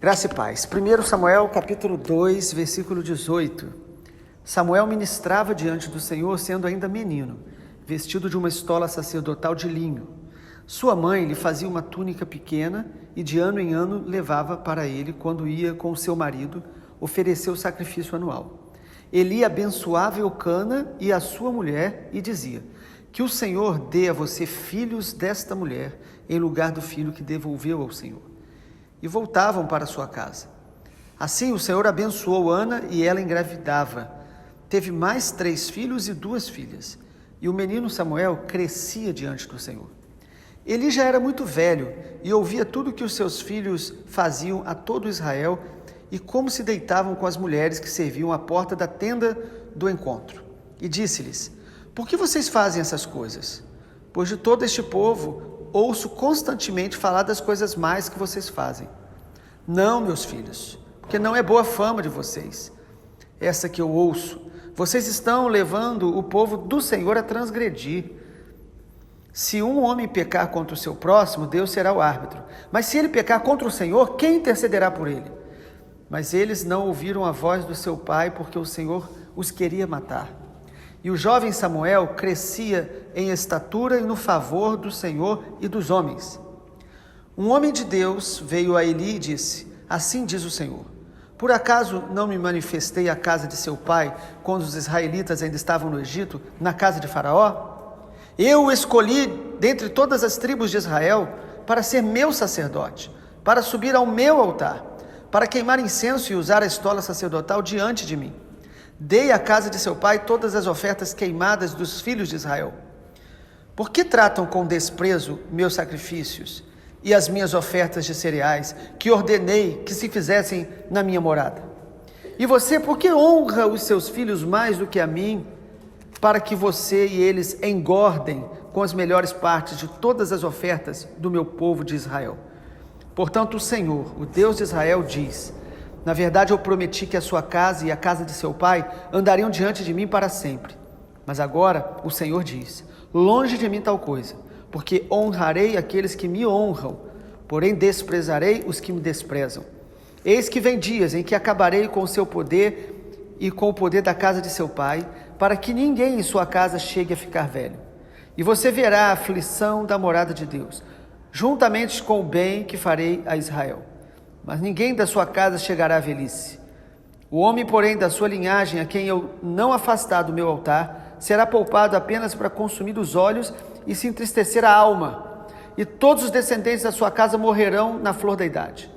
Graça e paz. 1 Samuel, capítulo 2, versículo 18. Samuel ministrava diante do Senhor, sendo ainda menino, vestido de uma estola sacerdotal de linho. Sua mãe lhe fazia uma túnica pequena e de ano em ano levava para ele, quando ia com seu marido, oferecer o sacrifício anual. Eli abençoava Eucana e a sua mulher e dizia: que o Senhor dê a você filhos desta mulher, em lugar do filho que devolveu ao Senhor. E voltavam para sua casa. Assim o Senhor abençoou Ana e ela engravidava. Teve mais 3 filhos e 2 filhas. E o menino Samuel crescia diante do Senhor. Eli já era muito velho e ouvia tudo que os seus filhos faziam a todo Israel e como se deitavam com as mulheres que serviam à porta da tenda do encontro. E disse-lhes: por que vocês fazem essas coisas? Pois de todo este povo ouço constantemente falar das coisas más que vocês fazem. Não, meus filhos, porque não é boa fama de vocês, essa que eu ouço. Vocês estão levando o povo do Senhor a transgredir. Se um homem pecar contra o seu próximo, Deus será o árbitro. Mas se ele pecar contra o Senhor, quem intercederá por ele? Mas eles não ouviram a voz do seu pai, porque o Senhor os queria matar. E o jovem Samuel crescia em estatura e no favor do Senhor e dos homens. Um homem de Deus veio a Eli e disse: assim diz o Senhor: por acaso não me manifestei à casa de seu pai, quando os israelitas ainda estavam no Egito, na casa de Faraó? Eu o escolhi dentre todas as tribos de Israel para ser meu sacerdote, para subir ao meu altar, para queimar incenso e usar a estola sacerdotal diante de mim. Dei à casa de seu pai todas as ofertas queimadas dos filhos de Israel. Por que tratam com desprezo meus sacrifícios e as minhas ofertas de cereais, que ordenei que se fizessem na minha morada? E você, por que honra os seus filhos mais do que a mim, para que você e eles engordem com as melhores partes de todas as ofertas do meu povo de Israel? Portanto, o Senhor, o Deus de Israel, diz: na verdade, eu prometi que a sua casa e a casa de seu pai andariam diante de mim para sempre. Mas agora o Senhor diz: longe de mim tal coisa, porque honrarei aqueles que me honram, porém desprezarei os que me desprezam. Eis que vem dias em que acabarei com o seu poder e com o poder da casa de seu pai, para que ninguém em sua casa chegue a ficar velho. E você verá a aflição da morada de Deus, juntamente com o bem que farei a Israel. Mas ninguém da sua casa chegará à velhice. O homem, porém, da sua linhagem, a quem eu não afastar do meu altar, será poupado apenas para consumir os olhos e se entristecer a alma. E todos os descendentes da sua casa morrerão na flor da idade.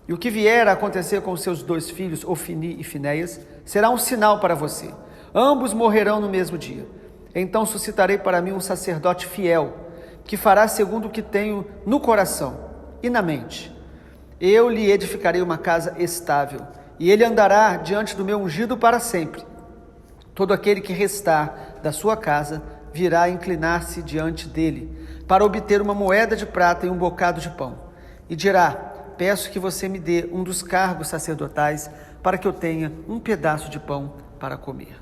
E o que vier a acontecer com os seus 2 filhos, Ofni e Finéias, será um sinal para você. Ambos morrerão no mesmo dia. Então suscitarei para mim um sacerdote fiel, que fará segundo o que tenho no coração e na mente. Eu lhe edificarei uma casa estável, e ele andará diante do meu ungido para sempre. Todo aquele que restar da sua casa virá inclinar-se diante dele, para obter uma moeda de prata e um bocado de pão. E dirá: peço que você me dê um dos cargos sacerdotais, para que eu tenha um pedaço de pão para comer.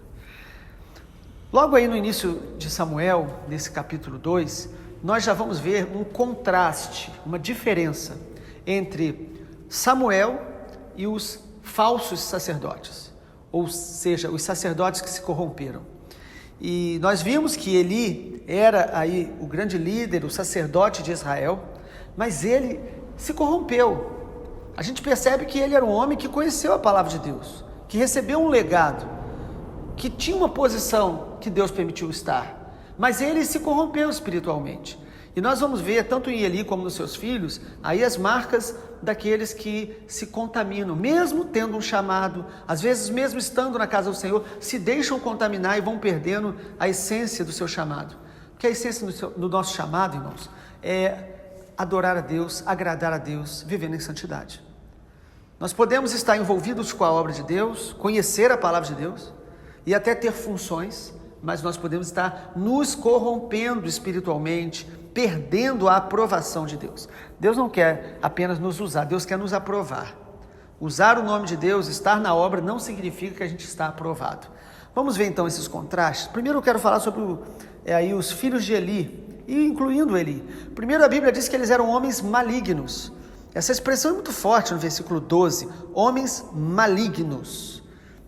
Logo aí no início de Samuel, nesse capítulo 2, nós já vamos ver um contraste, uma diferença entre Samuel e os falsos sacerdotes, ou seja, os sacerdotes que se corromperam. E nós vimos que Eli era aí o grande líder, o sacerdote de Israel, mas ele se corrompeu. A gente percebe que ele era um homem que conheceu a palavra de Deus, que recebeu um legado, que tinha uma posição que Deus permitiu estar, mas ele se corrompeu espiritualmente. E nós vamos ver, tanto em Eli como nos seus filhos, aí as marcas daqueles que se contaminam, mesmo tendo um chamado, às vezes mesmo estando na casa do Senhor, se deixam contaminar e vão perdendo a essência do seu chamado. Porque a essência do nosso chamado, irmãos, é adorar a Deus, agradar a Deus, vivendo em santidade. Nós podemos estar envolvidos com a obra de Deus, conhecer a palavra de Deus e até ter funções, mas nós podemos estar nos corrompendo espiritualmente, perdendo a aprovação de Deus. Deus não quer apenas nos usar, Deus quer nos aprovar. Usar o nome de Deus, estar na obra, não significa que a gente está aprovado. Vamos ver então esses contrastes. Primeiro eu quero falar sobre os filhos de Eli, e incluindo Eli. Primeiro a Bíblia diz que eles eram homens malignos. Essa expressão é muito forte no versículo 12, homens malignos,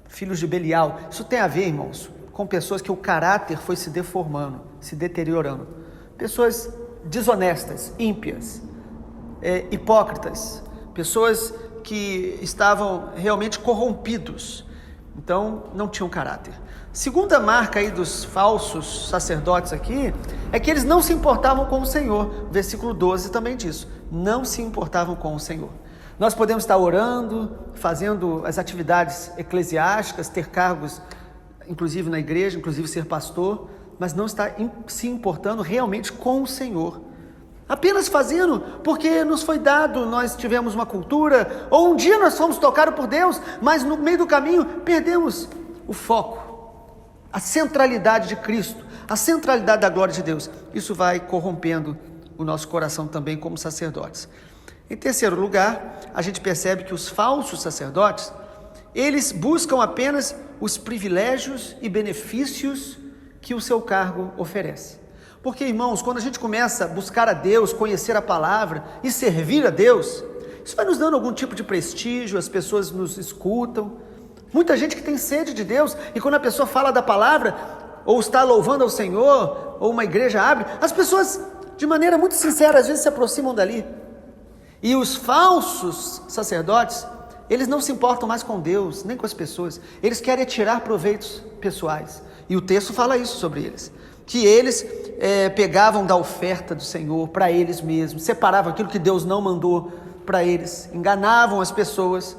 filhos de Belial. Isso tem a ver, irmãos, com pessoas que o caráter foi se deformando, se deteriorando. Pessoas desonestas, ímpias, hipócritas, pessoas que estavam realmente corrompidos, então não tinham caráter. Segunda marca aí dos falsos sacerdotes aqui, é que eles não se importavam com o Senhor. O versículo 12 também diz, não se importavam com o Senhor. Nós podemos estar orando, fazendo as atividades eclesiásticas, ter cargos, inclusive na igreja, inclusive ser pastor, mas não estar se importando realmente com o Senhor. Apenas fazendo porque nos foi dado, nós tivemos uma cultura, ou um dia nós fomos tocados por Deus, mas no meio do caminho perdemos o foco, a centralidade de Cristo, a centralidade da glória de Deus. Isso vai corrompendo o nosso coração também como sacerdotes. Em terceiro lugar, a gente percebe que os falsos sacerdotes, eles buscam apenas os privilégios e benefícios que o seu cargo oferece. Porque, irmãos, quando a gente começa a buscar a Deus, conhecer a palavra e servir a Deus, isso vai nos dando algum tipo de prestígio, as pessoas nos escutam. Muita gente que tem sede de Deus, e quando a pessoa fala da palavra, ou está louvando ao Senhor, ou uma igreja abre, as pessoas, de maneira muito sincera, às vezes se aproximam dali. E os falsos sacerdotes, eles não se importam mais com Deus, nem com as pessoas. Eles querem tirar proveitos pessoais. E o texto fala isso sobre eles. Que eles pegavam da oferta do Senhor para eles mesmos, separavam aquilo que Deus não mandou para eles, enganavam as pessoas.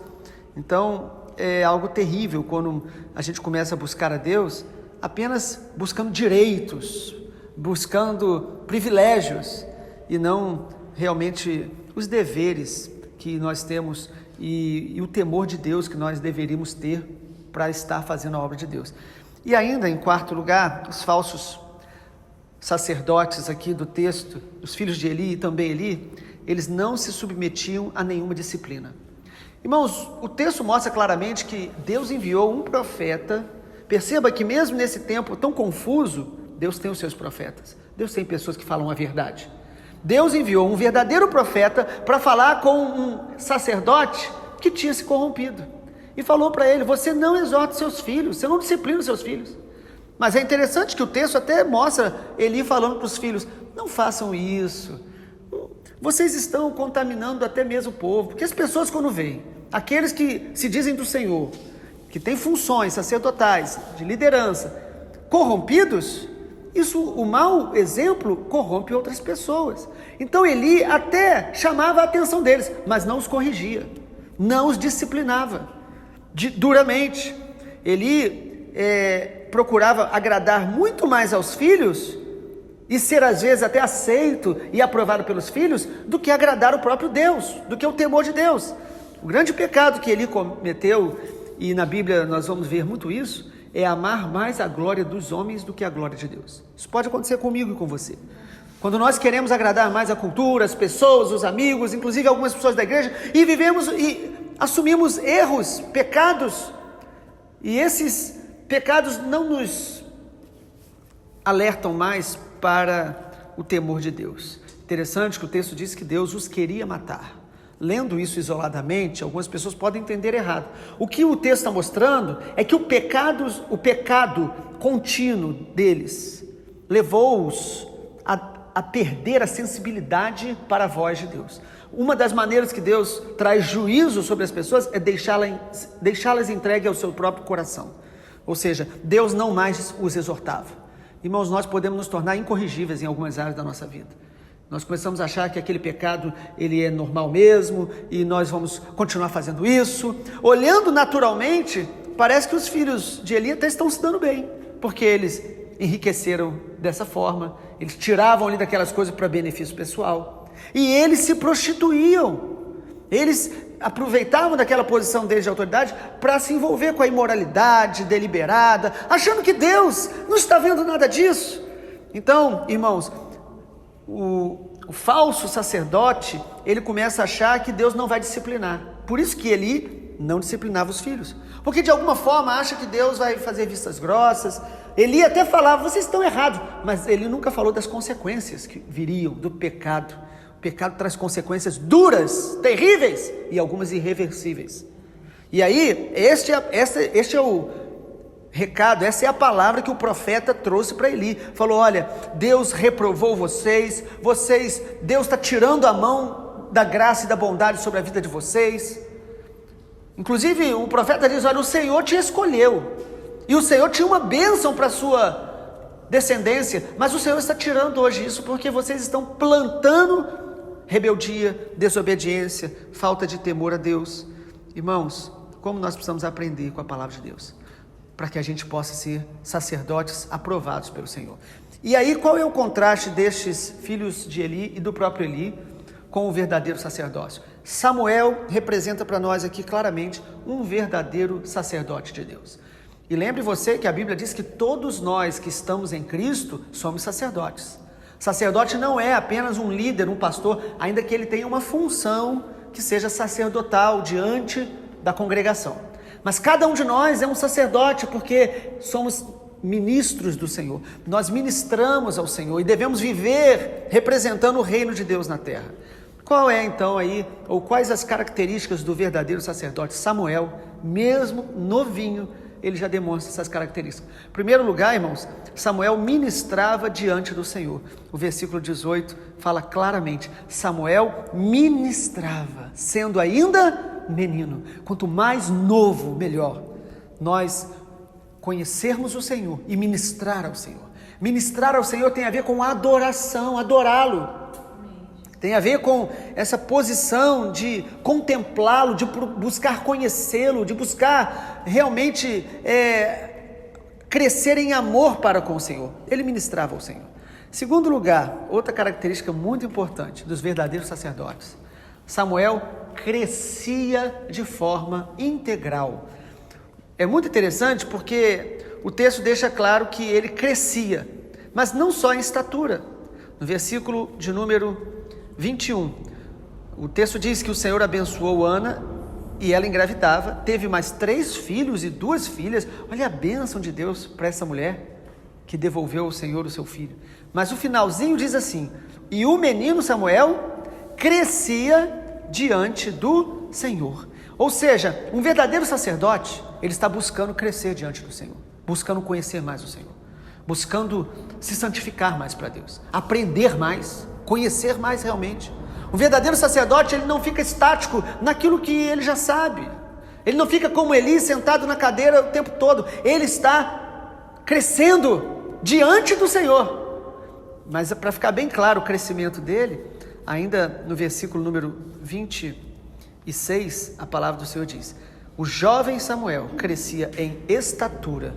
Então, é algo terrível quando a gente começa a buscar a Deus apenas buscando direitos, buscando privilégios e não realmente os deveres que nós temos e o temor de Deus que nós deveríamos ter para estar fazendo a obra de Deus. E ainda, em quarto lugar, os falsos sacerdotes aqui do texto, os filhos de Eli e também Eli, eles não se submetiam a nenhuma disciplina. Irmãos, o texto mostra claramente que Deus enviou um profeta. Perceba que mesmo nesse tempo tão confuso, Deus tem os seus profetas. Deus tem pessoas que falam a verdade. Deus enviou um verdadeiro profeta para falar com um sacerdote que tinha se corrompido. E falou para ele, você não exorta seus filhos, você não disciplina os seus filhos. Mas é interessante que o texto até mostra Eli falando para os filhos, não façam isso. Vocês estão contaminando até mesmo o povo. Porque as pessoas quando veem, aqueles que se dizem do Senhor, que têm funções sacerdotais, de liderança, corrompidos, isso, o mau exemplo corrompe outras pessoas. Então Eli até chamava a atenção deles, mas não os corrigia, não os disciplinava duramente. Eli procurava agradar muito mais aos filhos e ser às vezes até aceito e aprovado pelos filhos do que agradar o próprio Deus, do que o temor de Deus. O grande pecado que Eli cometeu, e na Bíblia nós vamos ver muito isso, é amar mais a glória dos homens do que a glória de Deus. Isso pode acontecer comigo e com você. Quando nós queremos agradar mais a cultura, as pessoas, os amigos, inclusive algumas pessoas da igreja, e vivemos e assumimos erros, pecados, e esses pecados não nos alertam mais para o temor de Deus. Interessante que o texto diz que Deus os queria matar. Lendo isso isoladamente, algumas pessoas podem entender errado. O que o texto está mostrando é que o pecado contínuo deles levou-os a perder a sensibilidade para a voz de Deus. Uma das maneiras que Deus traz juízo sobre as pessoas é deixá-las entregue ao seu próprio coração. Ou seja, Deus não mais os exortava. Irmãos, nós podemos nos tornar incorrigíveis em algumas áreas da nossa vida. Nós começamos a achar que aquele pecado, ele é normal mesmo, e nós vamos continuar fazendo isso. Olhando naturalmente, parece que os filhos de Eli até estão se dando bem, porque eles enriqueceram dessa forma, eles tiravam ali daquelas coisas para benefício pessoal, e eles se prostituíam, eles aproveitavam daquela posição deles de autoridade para se envolver com a imoralidade deliberada, achando que Deus não está vendo nada disso. Então, irmãos, o falso sacerdote, ele começa a achar que Deus não vai disciplinar. Por isso que Eli não disciplinava os filhos, porque de alguma forma acha que Deus vai fazer vistas grossas. Eli até falava, vocês estão errados, mas ele nunca falou das consequências que viriam do pecado. O pecado traz consequências duras, terríveis e algumas irreversíveis. E aí, este é o recado, essa é a palavra que o profeta trouxe para Eli. Falou: olha, Deus reprovou vocês, Deus está tirando a mão da graça e da bondade sobre a vida de vocês. Inclusive, o profeta diz: olha, o Senhor te escolheu, e o Senhor tinha uma bênção para a sua descendência, mas o Senhor está tirando hoje isso, porque vocês estão plantando rebeldia, desobediência, falta de temor a Deus. Irmãos, como nós precisamos aprender com a palavra de Deus, para que a gente possa ser sacerdotes aprovados pelo Senhor. E aí, qual é o contraste destes filhos de Eli e do próprio Eli com o verdadeiro sacerdócio? Samuel representa para nós aqui claramente um verdadeiro sacerdote de Deus. E lembre você que a Bíblia diz que todos nós que estamos em Cristo somos sacerdotes. Sacerdote não é apenas um líder, um pastor, ainda que ele tenha uma função que seja sacerdotal diante da congregação. Mas cada um de nós é um sacerdote, porque somos ministros do Senhor. Nós ministramos ao Senhor e devemos viver representando o reino de Deus na terra. Qual é então aí, ou quais as características do verdadeiro sacerdote? Samuel, mesmo novinho, ele já demonstra essas características. Em primeiro lugar, irmãos, Samuel ministrava diante do Senhor. O versículo 18 fala claramente: Samuel ministrava, sendo ainda menino. Quanto mais novo, melhor. Nós conhecermos o Senhor e ministrar ao Senhor. Ministrar ao Senhor tem a ver com adoração, adorá-lo. Tem a ver com essa posição de contemplá-lo, de buscar conhecê-lo, de buscar realmente crescer em amor para com o Senhor. Ele ministrava ao Senhor. Segundo lugar, outra característica muito importante dos verdadeiros sacerdotes: Samuel crescia de forma integral. É muito interessante porque o texto deixa claro que ele crescia, mas não só em estatura. No versículo de número 21, o texto diz que o Senhor abençoou Ana e ela engravidava, teve mais 3 filhos e 2 filhas. Olha a bênção de Deus para essa mulher que devolveu ao Senhor o seu filho. Mas o finalzinho diz assim: e o menino Samuel crescia diante do Senhor. Ou seja, um verdadeiro sacerdote, ele está buscando crescer diante do Senhor, buscando conhecer mais o Senhor, buscando se santificar mais para Deus, aprender mais, conhecer mais realmente. O verdadeiro sacerdote, ele não fica estático naquilo que ele já sabe. Ele não fica como Eli, sentado na cadeira o tempo todo. Ele está crescendo diante do Senhor. Mas para ficar bem claro o crescimento dele, ainda no versículo número 26, a palavra do Senhor diz: o jovem Samuel crescia em estatura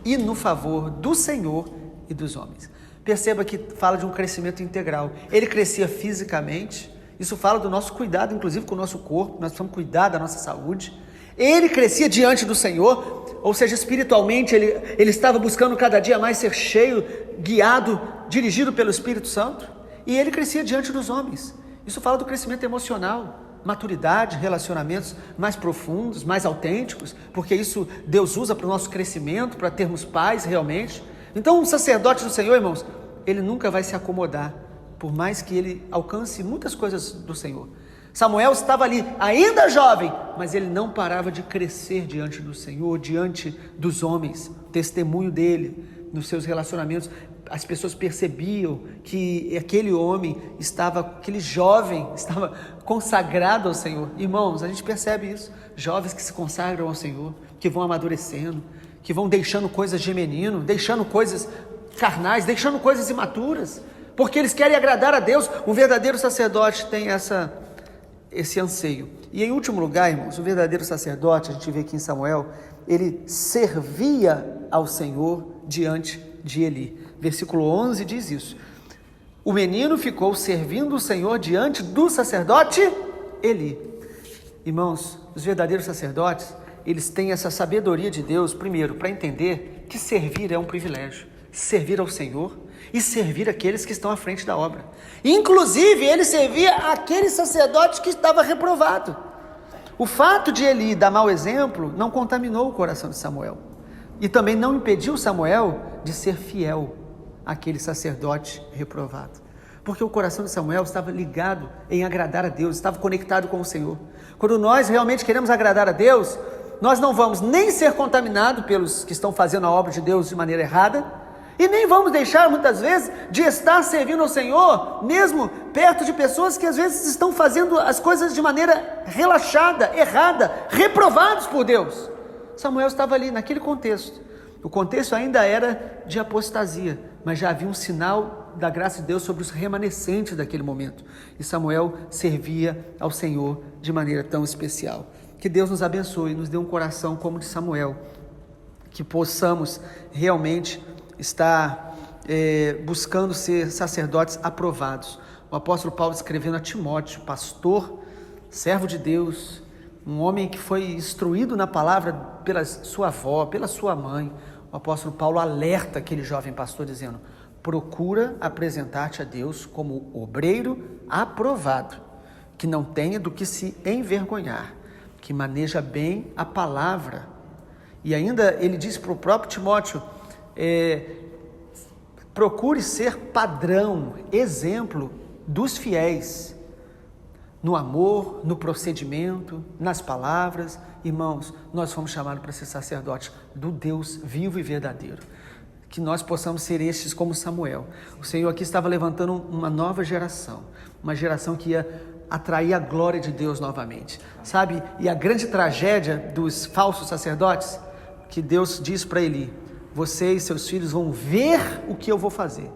e no favor do Senhor e dos homens. Perceba que fala de um crescimento integral. Ele crescia fisicamente, isso fala do nosso cuidado, inclusive com o nosso corpo, nós precisamos cuidar da nossa saúde. Ele crescia diante do Senhor, ou seja, espiritualmente ele estava buscando cada dia mais ser cheio, guiado, dirigido pelo Espírito Santo. E ele crescia diante dos homens. Isso fala do crescimento emocional, maturidade, relacionamentos mais profundos, mais autênticos, porque isso Deus usa para o nosso crescimento, para termos paz realmente. Então, um sacerdote do Senhor, irmãos, ele nunca vai se acomodar, por mais que ele alcance muitas coisas do Senhor. Samuel estava ali, ainda jovem, mas ele não parava de crescer diante do Senhor, diante dos homens. O testemunho dele, nos seus relacionamentos, as pessoas percebiam que aquele homem aquele jovem estava consagrado ao Senhor. Irmãos, a gente percebe isso, jovens que se consagram ao Senhor, que vão amadurecendo, que vão deixando coisas de menino, deixando coisas carnais, deixando coisas imaturas, porque eles querem agradar a Deus. Um verdadeiro sacerdote tem esse anseio. E em último lugar, irmãos, o verdadeiro sacerdote, a gente vê aqui em Samuel, ele servia ao Senhor diante de Eli. Versículo 11 diz isso: o menino ficou servindo o Senhor diante do sacerdote Eli. Irmãos, os verdadeiros sacerdotes, eles têm essa sabedoria de Deus, primeiro, para entender que servir é um privilégio. Servir ao Senhor e servir aqueles que estão à frente da obra. Inclusive, ele servia aquele sacerdote que estava reprovado. O fato de Eli dar mau exemplo não contaminou o coração de Samuel. E também não impediu Samuel de ser fiel àquele sacerdote reprovado. Porque o coração de Samuel estava ligado em agradar a Deus, estava conectado com o Senhor. Quando nós realmente queremos agradar a Deus, nós não vamos nem ser contaminados pelos que estão fazendo a obra de Deus de maneira errada, e nem vamos deixar muitas vezes de estar servindo ao Senhor, mesmo perto de pessoas que às vezes estão fazendo as coisas de maneira relaxada, errada, reprovados por Deus. Samuel estava ali naquele contexto. O contexto ainda era de apostasia, mas já havia um sinal da graça de Deus sobre os remanescentes daquele momento. E Samuel servia ao Senhor de maneira tão especial. Que Deus nos abençoe, nos dê um coração como o de Samuel, que possamos realmente estar buscando ser sacerdotes aprovados. O apóstolo Paulo escrevendo a Timóteo, pastor, servo de Deus, um homem que foi instruído na palavra pela sua avó, pela sua mãe. O apóstolo Paulo alerta aquele jovem pastor dizendo: procura apresentar-te a Deus como obreiro aprovado, que não tenha do que se envergonhar, que maneja bem a palavra. E ainda ele diz para o próprio Timóteo, procure ser padrão, exemplo dos fiéis, no amor, no procedimento, nas palavras. Irmãos, nós fomos chamados para ser sacerdotes do Deus vivo e verdadeiro. Que nós possamos ser estes como Samuel. O Senhor aqui estava levantando uma nova geração, uma geração que ia atrair a glória de Deus novamente, sabe? E a grande tragédia dos falsos sacerdotes, que Deus diz para Eli: vocês, seus filhos, vão ver o que eu vou fazer,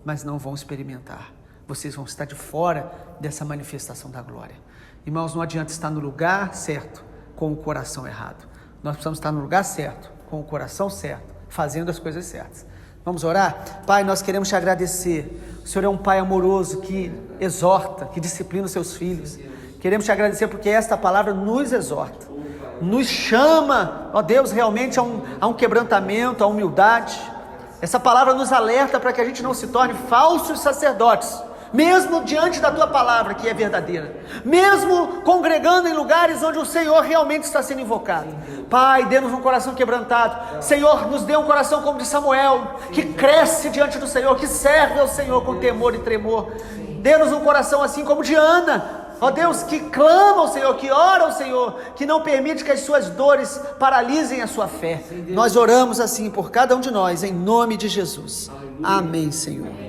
mas não vão experimentar. Vocês vão estar de fora dessa manifestação da glória. Irmãos, não adianta estar no lugar certo com o coração errado. Nós precisamos estar no lugar certo, com o coração certo, fazendo as coisas certas. Vamos orar? Pai, nós queremos te agradecer. O Senhor é um Pai amoroso que exorta, que disciplina os seus filhos. Queremos te agradecer porque esta palavra nos exorta, nos chama, ó Deus, realmente a um quebrantamento, a humildade. Essa palavra nos alerta para que a gente não se torne falsos sacerdotes, mesmo diante da tua palavra que é verdadeira, mesmo congregando em lugares onde o Senhor realmente está sendo invocado. Pai, dê-nos um coração quebrantado. Senhor, nos dê um coração como de Samuel, que cresce diante do Senhor, que serve ao Senhor com temor e tremor. Dê-nos um coração assim como de Ana, ó Deus, que clama ao Senhor, que ora ao Senhor, que não permite que as suas dores paralisem a sua fé. Nós oramos assim por cada um de nós, em nome de Jesus. Amém, Senhor.